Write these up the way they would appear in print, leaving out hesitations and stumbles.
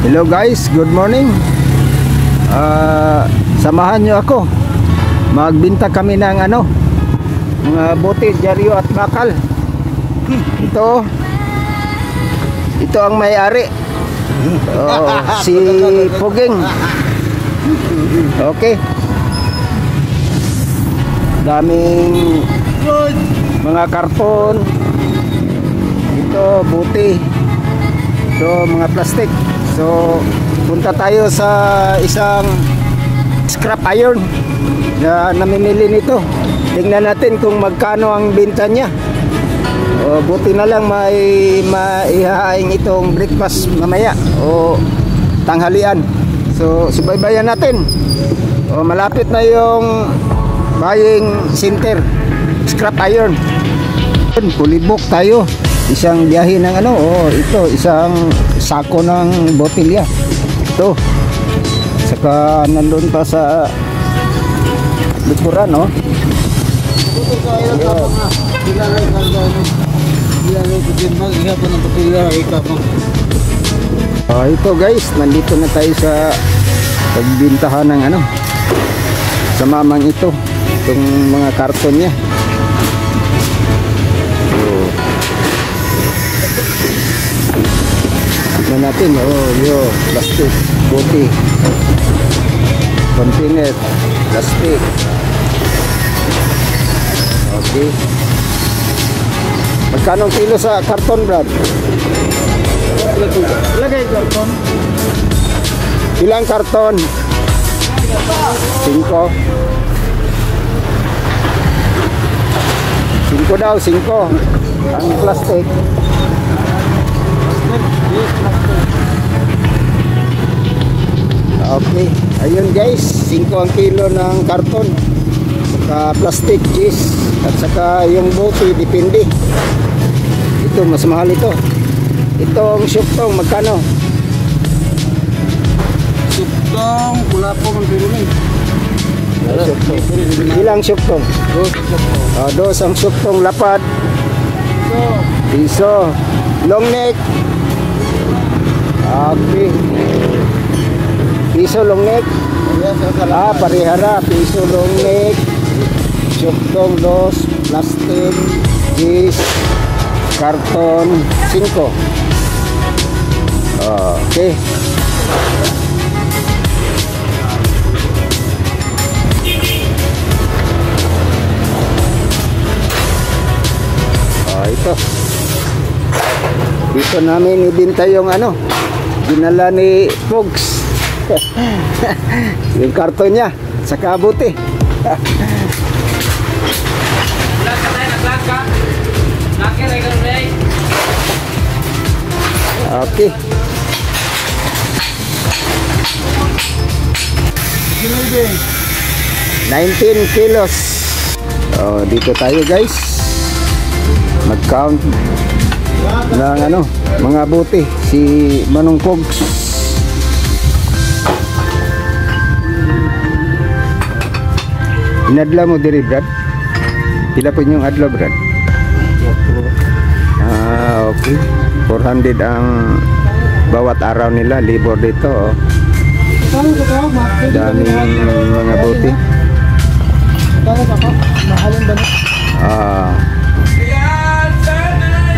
Hello guys, good morning. Samahan nyo ako. Magbinta kami ng mga bote, dyaryo at bakal. Ito ang may-ari. Si Puging. Okay. Daming mga karton. Ito bote. Ito mga plastic. So punta tayo sa isang scrap iron na namimili nito. Tingnan natin kung magkano ang benta niya. Buti na lang may maihahaing itong breakfast mamaya o tanghalian. So subaybayan natin. Malapit na yung buying center, scrap iron. Pulibok tayo. Isang biyahe ng ito isang sako ng botilya. Ito. Saka nandun pa sa likuran, ito guys, nandito na tayo sa pagbintahan ng sa mamang ito. Itong mga karton niya. Tignan natin, plastic, bote, container, plastic. Okay. Magkano kilo sa karton, Brad? Ilagay karton. Ilang karton? 5. 5 daw, 5. Ang plastic. Okay, ayun guys, 5 ang kilo ng karton, saka plastic, cheese, at saka yung bote, depende. Ito, mas mahal ito. Itong syuktong, magkano? Syuktong, wala po ang biro na Ilang syuktong? 2 ang syuktong, lapad piso. Long neck, okay, piso long neck. Parihara, piso long neck. Syuktong 2, plastic, cheese, karton 5. Okay. Ito. Dito namin ibinta yung dinala ni Pogs. Yung karton niya, saka bote. Okay. 19 kilos. Dito tayo guys. Mag-count ng mga bote si Manong Pogs. Inadla mo diri, Brad? Pila po yung adlaw, Brad? Okay. 400 ang bawat araw nila, libor dito. Daming mga bote.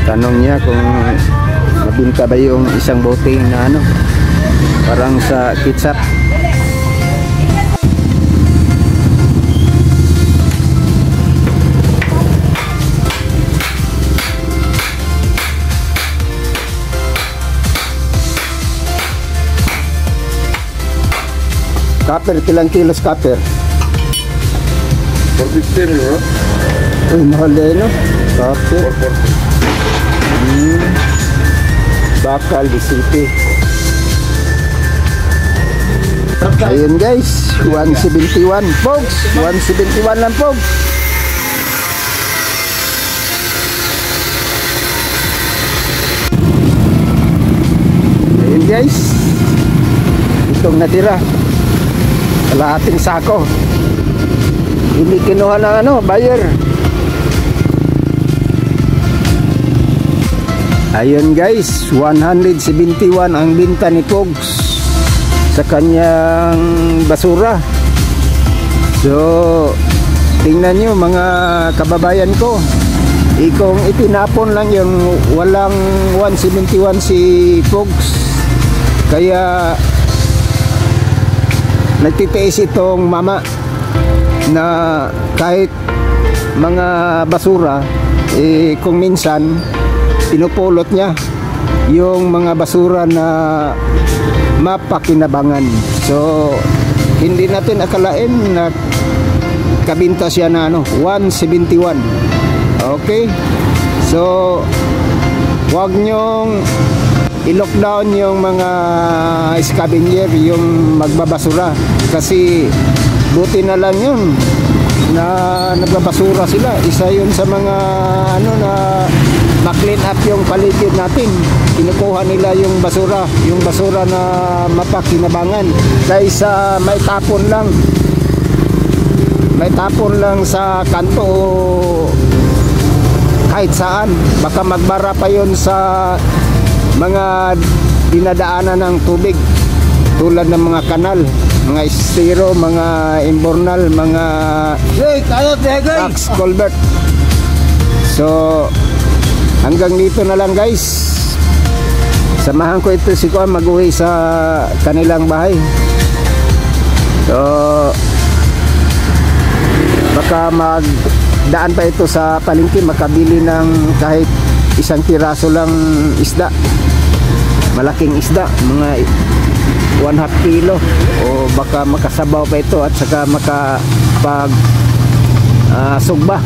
Tanong niya kung mabinta ba yung isang bote na parang sa ketchup. Copper, ilang kilos copper? 450 bro. Uy, mahal din copper. Bakal di city. Ayun guys, 171 Pogs, 171 lang Pogs. Ayun guys, itong natira kalahating sako, hindi kinuha ng buyer. Ayun guys, 171 ang binta ni Pogs sa kanyang basura. So tingnan nyo mga kababayan ko, kung itinapon lang yung walang 171 si Pogs, kaya nagtitiis itong mama na kahit mga basura kung minsan pinupulot niya yung mga basura na mapakinabangan. So hindi natin akalain na kabinta siya na 171. Okay, so wag nyong i-lockdown yung mga scavenger, yung magbabasura, kasi buti na lang yun na nagbabasura sila. Isa yun sa mga na ma-clean up yung paligid natin. Kinukuha nila yung basura na mapakinabangan, kaysa may tapon lang sa kanto o kahit saan. Baka magbara pa yun sa mga dinadaanan ng tubig, tulad ng mga kanal, mga estero, mga imbornal, mga tax culvert. So hanggang dito na lang guys. Samahan ko ito si Kuan mag-uwi sa kanilang bahay. So baka magdaan pa ito sa palengke, makabili ng kahit isang piraso lang isda, malaking isda, mga 1/2 kilo, o baka makasabaw pa ito at saka makapag sugba.